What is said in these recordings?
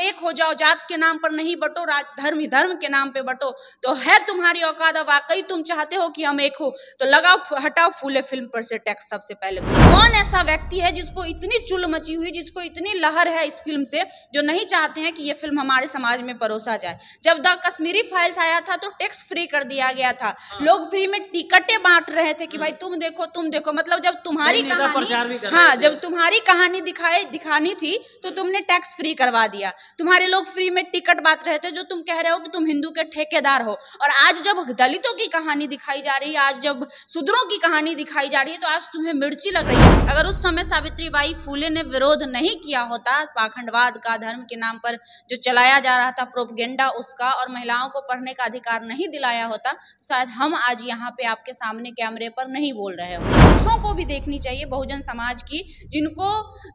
एक हो जाओ, जात के नाम पर नहीं बटो, धर्म ही धर्म के नाम पे बटो, तो है तुम्हारी औकात, वाकई तुम चाहते हो कि हम एक हो तो लगाओ हटाओ फूले फिल्म पर से टैक्स। सबसे पहले कौन ऐसा व्यक्ति है जिसको इतनी चुल मची हुई, जिसको इतनी लहर है इस फिल्म से, जो नहीं चाहते हैं कि ये फिल्म हमारे समाज में परोसा जाए। जब द कश्मीरी फाइल्स आया था तो टैक्स फ्री कर दिया गया था, लोग फ्री में टिकटें बांट रहे थे कि भाई तुम देखो तुम देखो, मतलब जब तुम्हारी कहानी, हाँ जब तुम्हारी कहानी दिखानी थी तो तुमने टैक्स फ्री करवा दिया, तुम्हारे लोग फ्री में टिकट बांट रहे थे, जो तुम कह रहे हो कि तुम हिंदू के ठेकेदार हो। और आज जब दलितों की कहानी दिखाई जा रही है, आज जब शूद्रों की कहानी दिखाई जा रही है, तो आज तुम्हें मिर्ची लग रही है। अगर उस समय सावित्रीबाई फूले ने विरोध नहीं किया होता पाखंडवाद का, धर्म के नाम पर जो चलाया जा रहा था प्रोपगेंडा उसका, और महिलाओं को पढ़ने का अधिकार नहीं दिलाया होता, तो शायद हम आज यहाँ पे आपके सामने कैमरे पर नहीं बोल रहे हो। पुरुषों को भी देखनी चाहिए बहुजन समाज की,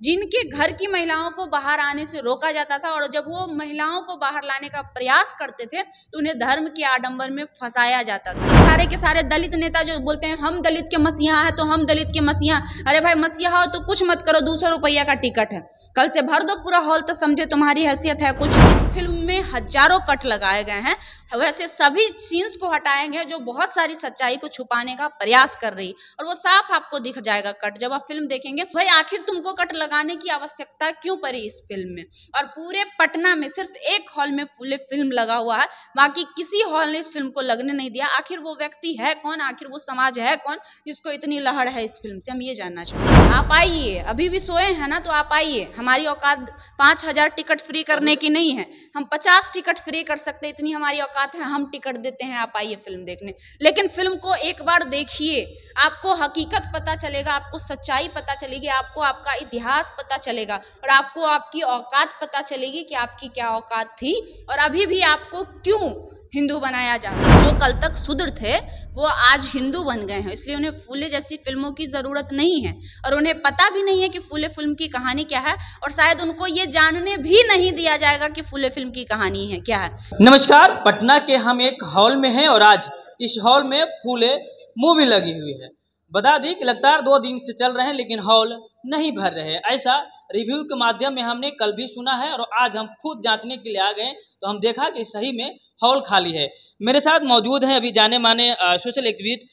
जिनके घर की महिलाओं को बाहर आने से रोका जाता था, और जब वो महिलाओं को बाहर लाने का प्रयास करते थे तो उन्हें धर्म के आडंबर में फंसाया जाता था। सारे के सारे दलित नेता जो बोलते हैं हम दलित के मसीहा है तो हम दलित के मसीहा, अरे भाई मसीहा हो तो कुछ मत करो, 200 रुपया का टिकट है, कल से भर दो पूरा हॉल तो समझे तुम्हारी हैसियत है कुछ। इस फिल्म में हजारों कट लगाए गए हैं, वैसे सभी सीन्स को हटाएंगे जो बहुत सारी सच्चाई को छुपाने का प्रयास कर रही, और वो साफ आपको दिख जाएगा कट जब आप फिल्म देखेंगे। भाई आखिर तुमको कट लगाने की आवश्यकता क्यों पड़ी इस फिल्म में? और पूरे पटना में सिर्फ एक हॉल में फुल फिल्म लगा हुआ है, बाकी किसी हॉल ने इस फिल्म को लगने नहीं दिया। आखिर वो व्यक्ति है कौन, आखिर वो समाज है कौन जिसको इतनी लहर है इस फिल्म से, हम ये जानना चाहते हैं। आप आइए, अभी भी सोए हैं ना तो आप आइए, हमारी औकात 5000 टिकट फ्री करने की नहीं है, हम 50 टिकट फ्री कर सकते, इतनी हमारी औकात है, हम टिकट देते हैं, आप आइए फिल्म देखने। लेकिन फिल्म को एक बार देखिए, आपको हकीकत पता चलेगा, आपको सच्चाई पता चलेगी, आपको आपका इतिहास पता चलेगा, और आपको आपकी औकात पता चलेगी कि आपकी क्या औकात थी और अभी भी आपको क्यों हिंदू बनाया जा रहा है। जो कल तक शूद्र थे वो आज हिंदू बन गए हैं, इसलिए उन्हें फूले जैसी फिल्मों की जरूरत नहीं है, और उन्हें पता भी नहीं है कि फूले फिल्म की कहानी क्या है, और शायद उनको ये जानने भी नहीं दिया जाएगा कि फूले फिल्म की कहानी है क्या है। नमस्कार, पटना के हम एक हॉल में हैं और आज इस हॉल में फूले मूवी लगी हुई है। बता दें कि लगातार 2 दिन से चल रहे हैं लेकिन हॉल नहीं भर रहे हैं, ऐसा रिव्यू के माध्यम में हमने कल भी सुना है, और आज हम खुद जांचने के लिए आ गए तो हम देखा कि सही में हॉल खाली है। मेरे साथ मौजूद हैं अभी जाने माने सोशल एक्टिविस्ट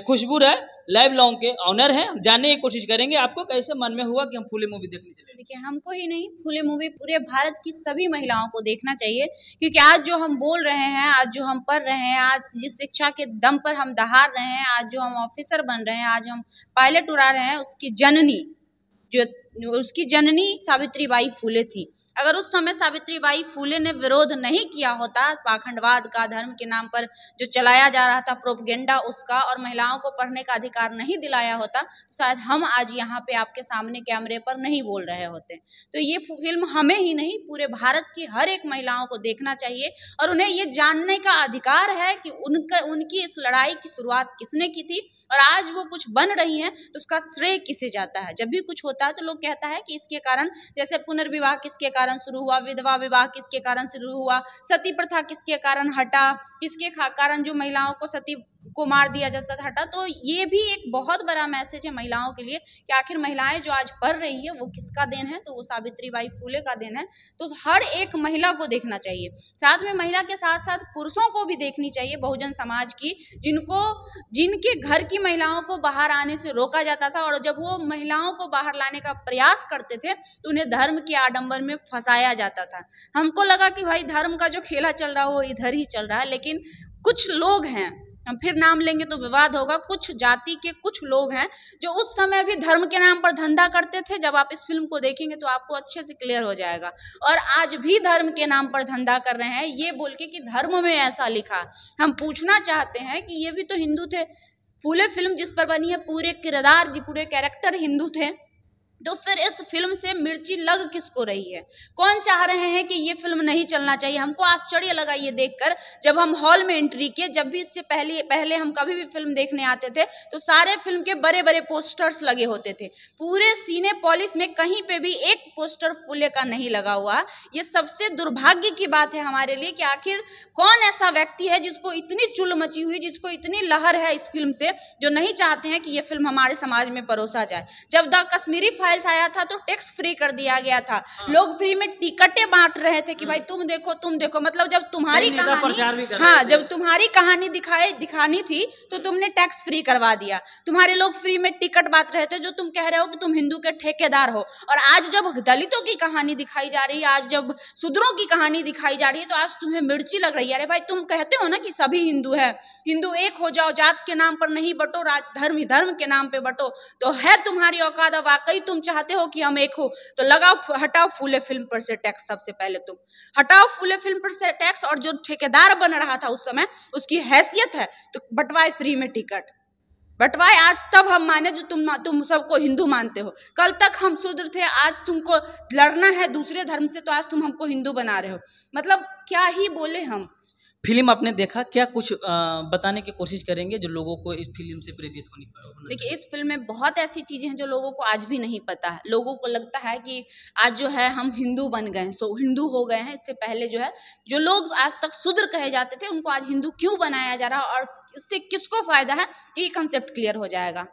खुशबू राय, लाइव लॉन्ग के ऑनर हैं। जानने की कोशिश करेंगे आपको कैसे मन में हुआ कि हम फूले मूवी देखने चले। देखिए हमको ही नहीं, फूले मूवी पूरे भारत की सभी महिलाओं को देखना चाहिए, क्योंकि आज जो हम बोल रहे हैं, आज जो हम पढ़ रहे हैं, आज जिस शिक्षा के दम पर हम दहाड़ रहे हैं, आज जो हम ऑफिसर बन रहे हैं, आज हम पायलट उड़ा रहे हैं, उसकी जननी सावित्रीबाई फूले थी। अगर उस समय सावित्रीबाई फूले ने विरोध नहीं किया होता पाखंडवाद का, धर्म के नाम पर जो चलाया जा रहा था प्रोपगेंडा उसका, और महिलाओं को पढ़ने का अधिकार नहीं दिलाया होता, तो शायद हम आज यहाँ पे आपके सामने कैमरे पर नहीं बोल रहे होते। तो ये फिल्म हमें ही नहीं पूरे भारत की हर एक महिलाओं को देखना चाहिए, और उन्हें ये जानने का अधिकार है कि उनकी इस लड़ाई की शुरुआत किसने की थी, और आज वो कुछ बन रही है तो उसका श्रेय किसे जाता है। जब भी कुछ होता है तो लोग कहता है कि इसके कारण, जैसे पुनर्विवाह किसके कारण शुरू हुआ, विधवा विवाह किसके कारण शुरू हुआ, सती प्रथा किसके कारण हटा, किसके कारण जो महिलाओं को सती को मार दिया जाता था हटा। तो ये भी एक बहुत बड़ा मैसेज है महिलाओं के लिए कि आखिर महिलाएं जो आज पढ़ रही है वो किसका देन है, तो वो सावित्रीबाई फूले का देन है। तो हर एक महिला को देखना चाहिए, साथ में महिला के साथ साथ पुरुषों को भी देखनी चाहिए बहुजन समाज की, जिनके घर की महिलाओं को बाहर आने से रोका जाता था, और जब वो महिलाओं को बाहर लाने का प्रयास करते थे तो उन्हें धर्म के आडंबर में फंसाया जाता था। हमको लगा कि भाई धर्म का जो खेला चल रहा है वो इधर ही चल रहा है, लेकिन कुछ लोग हैं, हम फिर नाम लेंगे तो विवाद होगा, कुछ जाति के कुछ लोग हैं जो उस समय भी धर्म के नाम पर धंधा करते थे। जब आप इस फिल्म को देखेंगे तो आपको अच्छे से क्लियर हो जाएगा, और आज भी धर्म के नाम पर धंधा कर रहे हैं ये बोल के कि धर्म में ऐसा लिखा। हम पूछना चाहते हैं कि ये भी तो हिंदू थे, फूले फिल्म जिस पर बनी है पूरे किरदार जी, पूरे कैरेक्टर हिंदू थे, तो फिर इस फिल्म से मिर्ची लग किसको रही है? कौन चाह रहे हैं कि ये फिल्म नहीं चलना चाहिए? हमको आश्चर्य लगा ये देखकर जब हम हॉल में एंट्री किए। जब भी इससे पहले हम कभी भी फिल्म देखने आते थे तो सारे फिल्म के बड़े बड़े पोस्टर्स लगे होते थे, पूरे सिनेपोलिस में कहीं पे भी एक पोस्टर फूले का नहीं लगा हुआ। ये सबसे दुर्भाग्य की बात है हमारे लिए कि आखिर कौन ऐसा व्यक्ति है जिसको इतनी चुल मची हुई, जिसको इतनी लहर है इस फिल्म से, जो नहीं चाहते हैं कि ये फिल्म हमारे समाज में परोसा जाए। जब द कश्मीरी फाइल्स आया था तो टैक्स फ्री कर दिया गया था। लोग फ्री में टिकटें बांट रहे थे कि भाई तुम देखो, मतलब जब तुम्हारी कहानी, हाँ, जब तुम्हारी कहानी दिखानी थी तो तुमने टैक्स फ्री करवा दिया। तुम्हारे लोग फ्री में टिकट बांट रहे थे, जो तुम कह रहे हो कि तुम हिंदू के ठेकेदार हो। और आज जब दलितों की कहानी दिखाई जा रही है, आज जब शूद्रों की कहानी दिखाई जा रही है, तो आज तुम्हें मिर्ची लग रही है। अरे भाई, तुम कहते हो ना कि सभी हिंदू है, हिंदू एक हो जाओ, जात के नाम पर नहीं बटो, धर्म ही धर्म के नाम पे बटो, तो है तुम्हारी औकात। वाकई तुम चाहते हो कि हम एक हो, तो लगाओ, हटाओ फूले फिल्म पर से टैक्स। सबसे पहले तुम हटाओ फूले फिल्म पर से टैक्स, और जो ठेकेदार बन रहा था उस समय, उसकी हैसियत है तो बंटवाए फ्री में टिकट, बंटवाए। आज तब हम माने जो तुम सबको हिंदू मानते हो। कल तक हम शूद्र थे, आज तुमको लड़ना है दूसरे धर्म से, तो आज तुम हमको हिंदू बना रहे हो। मतलब क्या ही बोले हम। फिल्म आपने देखा, क्या कुछ बताने की कोशिश करेंगे जो लोगों को इस फिल्म से प्रेरित होने पर? देखिए, इस फिल्म में बहुत ऐसी चीजें हैं जो लोगों को आज भी नहीं पता है। लोगों को लगता है कि आज जो है हम हिंदू बन गए हैं, सो हिंदू हो गए हैं। इससे पहले जो है, जो लोग आज तक शूद्र कहे जाते थे, उनको आज हिंदू क्यों बनाया जा रहा है और इससे किसको फायदा है, ये कंसेप्ट क्लियर हो जाएगा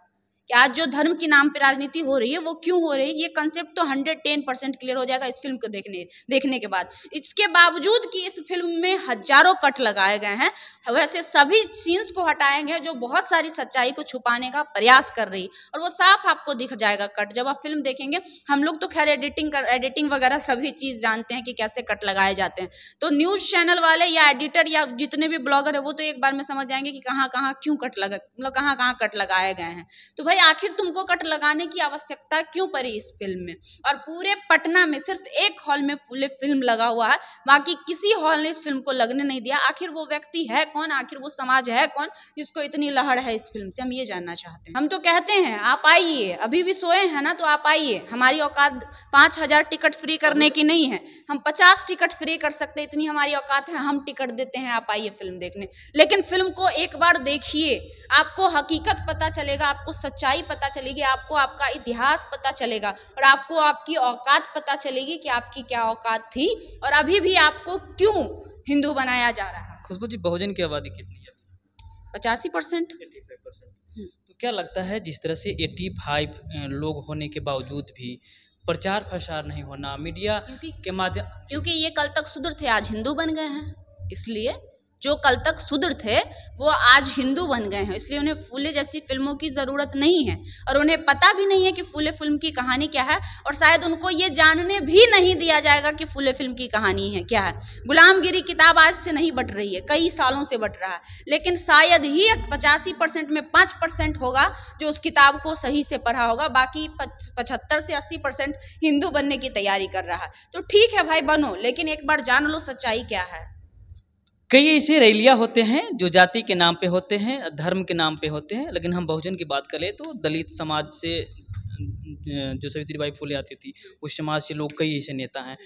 कि आज जो धर्म के नाम पे राजनीति हो रही है वो क्यों हो रही है। ये कंसेप्ट तो 110% क्लियर हो जाएगा इस फिल्म को देखने के बाद। इसके बावजूद कि इस फिल्म में हजारों कट लगाए गए हैं, वैसे सभी सीन्स को हटाएंगे जो बहुत सारी सच्चाई को छुपाने का प्रयास कर रही, और वो साफ आपको दिख जाएगा कट जब आप फिल्म देखेंगे। हम लोग तो खैर एडिटिंग वगैरह सभी चीज जानते हैं कि कैसे कट लगाए जाते हैं, तो न्यूज चैनल वाले या एडिटर या जितने भी ब्लॉगर है वो तो एक बार में समझ जाएंगे कि कहाँ कहाँ क्यों कट लगा, मतलब कहाँ कहाँ कट लगाए गए हैं। तो भाई, आखिर तुमको कट लगाने की आवश्यकता क्यों पड़ी इस फिल्म में? और पूरे पटना में सिर्फ एक हॉल में फुल फिल्म लगा हुआ है, बाकी किसी हॉल ने इस फिल्म को लगने नहीं दिया। आखिर वो व्यक्ति है कौन, आखिर वो समाज है कौन जिसको इतनी लहड़ है इस फिल्म से? हम ये जानना चाहते हैं। हम तो कहते हैं आप आइए, अभी भी सोए हैं ना, तो आप आइए। हमारी औकात 5000 टिकट फ्री करने की नहीं है, हम 50 टिकट फ्री कर सकते, इतनी हमारी औकात है, हम टिकट देते हैं, आप आइए फिल्म देखने। लेकिन फिल्म को एक बार देखिए, आपको हकीकत पता चलेगा, आपको सच्चाई पता चलेगी, आपको आपका इतिहास पता चलेगा, और आपको आपकी औकात पता चलेगी कि आपकी क्या औकात थी और अभी भी आपको क्यों हिंदू बनाया जा रहा है। खुशबू जी, बहुजन की आबादी कितनी है? 85%। तो क्या लगता है, जिस तरह से 85 लोग होने के बावजूद भी प्रचार प्रसार नहीं होना मीडिया के माध्यम, क्योंकि ये कल तक शूद्र थे, आज हिंदू बन गए हैं, इसलिए जो कल तक शूद्र थे वो आज हिंदू बन गए हैं, इसलिए उन्हें फूले जैसी फिल्मों की जरूरत नहीं है। और उन्हें पता भी नहीं है कि फूले फिल्म की कहानी क्या है, और शायद उनको ये जानने भी नहीं दिया जाएगा कि फूले फिल्म की कहानी है क्या है। गुलामगिरी किताब आज से नहीं बट रही है, कई सालों से बट रहा है, लेकिन शायद ही 85% में 5% होगा जो उस किताब को सही से पढ़ा होगा, बाकी 75 से 80% हिंदू बनने की तैयारी कर रहा है। तो ठीक है भाई, बनो, लेकिन एक बार जान लो सच्चाई क्या है। कई ऐसे रैलियां होते हैं जो जाति के नाम पे होते हैं, धर्म के नाम पे होते हैं, लेकिन हम बहुजन की बात करें तो दलित समाज से जो सावित्रीबाई फुले आती थी, उस समाज से लोग, कई ऐसे नेता हैं,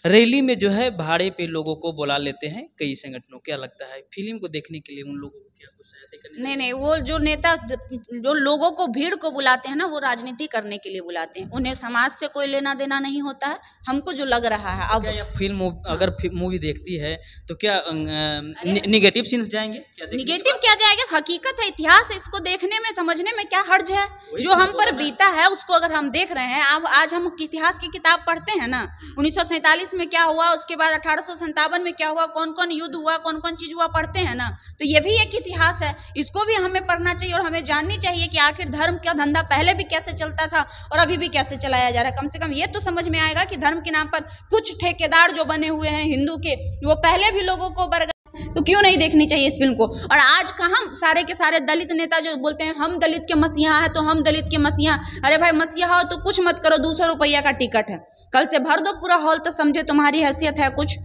रैली में जो है भाड़े पे लोगों को बुला लेते हैं कई संगठनों। क्या लगता है, फिल्म को देखने के लिए उन लोगों को क्या कुछ सहायता करनी? नहीं, वो जो नेता जो लोगों को, भीड़ को बुलाते हैं ना, वो राजनीति करने के लिए बुलाते हैं, उन्हें समाज से कोई लेना देना नहीं होता है। हमको जो लग रहा है अब, क्या फिल्म अगर मूवी देखती है तो क्या निगेटिव सीन्स जाएंगे? निगेटिव क्या जाएगा, हकीकत है, इतिहास है, इसको देखने में समझने में क्या हर्ज है? जो हम पर बीता है उसको अगर हम देख रहे हैं, अब आज हम इतिहास की किताब पढ़ते हैं ना, 1947 में क्या हुआ, उसके बाद 1857 में क्या हुआ, कौन कौन युद्ध हुआ, कौन कौन चीज हुआ, पढ़ते हैं ना, तो ये भी एक इतिहास है, इसको भी हमें पढ़ना चाहिए। और हमें जाननी चाहिए कि आखिर धर्म का धंधा पहले भी कैसे चलता था और अभी भी कैसे चलाया जा रहा है। कम से कम ये तो समझ में आएगा कि धर्म के नाम पर कुछ ठेकेदार जो बने हुए हैं हिंदू के, वो पहले भी लोगों को तो क्यों नहीं देखनी चाहिए इस फिल्म को। और आज कहाँ सारे के सारे दलित नेता जो बोलते हैं हम दलित के मसीहा है, तो हम दलित के मसीहा, अरे भाई मसीहा हो तो कुछ मत करो, 200 रुपया का टिकट है, कल से भर दो पूरा हॉल, तो समझे तुम्हारी हैसियत है कुछ।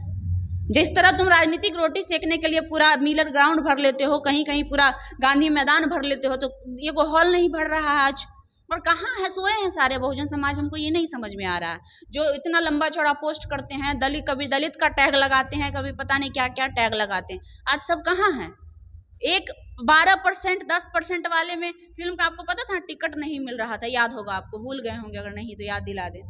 जिस तरह तुम राजनीतिक रोटी सेकने के लिए पूरा मिलर ग्राउंड भर लेते हो, कहीं कहीं पूरा गांधी मैदान भर लेते हो, तो ये को हॉल नहीं भर रहा है आज। और कहाँ है, सोए हैं सारे बहुजन समाज, हमको ये नहीं समझ में आ रहा है। जो इतना लंबा चौड़ा पोस्ट करते हैं, दलित, कभी दलित का टैग लगाते हैं, कभी पता नहीं क्या क्या टैग लगाते हैं, आज सब कहाँ है? एक 12% 10% वाले में फिल्म का आपको पता था टिकट नहीं मिल रहा था, याद होगा आपको, भूल गए होंगे अगर नहीं तो याद दिला दें।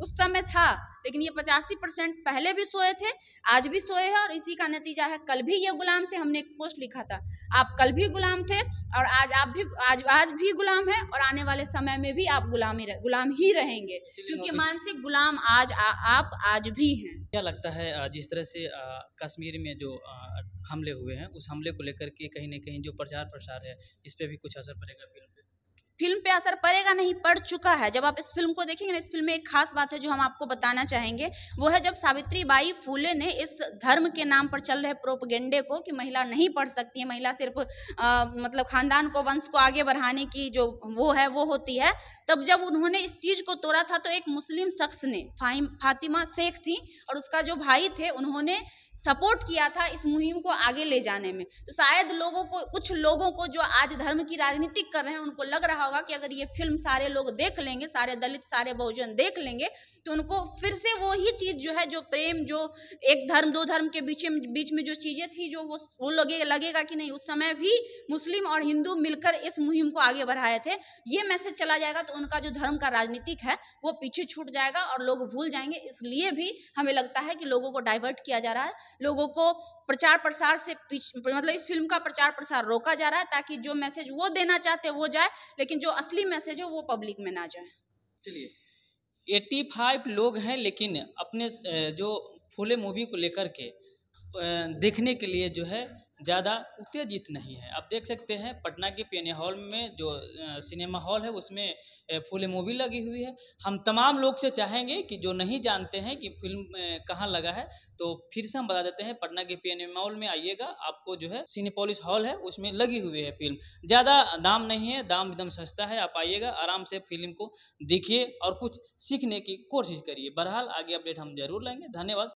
उस समय था, लेकिन ये 85% पहले भी सोए थे, आज भी सोए हैं, और इसी का नतीजा है कल भी ये गुलाम थे। हमने एक पोस्ट लिखा था, आप कल भी गुलाम थे और आज भी गुलाम है, और आने वाले समय में भी आप गुलाम ही रहेंगे, क्योंकि मानसिक गुलाम आप आज भी हैं। क्या लगता है जिस तरह से कश्मीर में जो हमले हुए हैं, उस हमले को लेकर के कहीं न कहीं जो प्रचार प्रसार है, इस पे भी कुछ असर पड़ेगा फिल्म पे? फिल्म पे असर पड़ेगा नहीं, पड़ चुका है। जब आप इस फिल्म को देखेंगे ना, इस फिल्म में एक खास बात है जो हम आपको बताना चाहेंगे, वो है जब सावित्री बाई फुले ने इस धर्म के नाम पर चल रहे प्रोपगेंडे को कि महिला नहीं पढ़ सकती है, महिला सिर्फ मतलब खानदान को, वंश को आगे बढ़ाने की जो वो होती है, तब जब उन्होंने इस चीज को तोड़ा था, तो एक मुस्लिम शख्स ने, फातिमा शेख थी और उसका जो भाई थे, उन्होंने सपोर्ट किया था इस मुहिम को आगे ले जाने में। तो शायद कुछ लोगों को जो आज धर्म की राजनीति कर रहे हैं, उनको लग रहा होगा कि अगर ये फिल्म सारे लोग देख लेंगे, सारे दलित, सारे बहुजन देख लेंगे, तो उनको फिर से वो ही चीज जो है, जो प्रेम, जो एक धर्म दो धर्म के बीच में जो चीजें थी, जो वो लगेगा कि नहीं, उस समय भी मुस्लिम और हिंदू मिलकर इस मुहिम को आगे बढ़ाए थे, ये मैसेज चला जाएगा, तो उनका जो धर्म का राजनीतिक है वो पीछे छूट जाएगा और लोग भूल जाएंगे। इसलिए भी हमें लगता है कि लोगों को डाइवर्ट किया जा रहा है, लोगों को प्रचार प्रसार से मतलब इस फिल्म का प्रचार प्रसार रोका जा रहा है, ताकि जो मैसेज वो देना चाहते हैं वो जाए, लेकिन जो असली मैसेज है वो पब्लिक में ना जाए। चलिए, 85 लोग हैं, लेकिन अपने जो फुले मूवी को लेकर के देखने के लिए जो है ज़्यादा उत्तेजित नहीं है। आप देख सकते हैं पटना के पीएनए हॉल में जो सिनेमा हॉल है, उसमें फुल मूवी लगी हुई है। हम तमाम लोग से चाहेंगे कि जो नहीं जानते हैं कि फिल्म कहाँ लगा है, तो फिर से हम बता देते हैं, पटना के पीएनए मॉल में आइएगा, आपको जो है सिनेपोलिस हॉल है, उसमें लगी हुई है फिल्म। ज़्यादा दाम नहीं है, दाम एकदम सस्ता है, आप आइएगा, आराम से फिल्म को देखिए और कुछ सीखने की कोशिश करिए। बहरहाल आगे अपडेट हम जरूर लेंगे। धन्यवाद।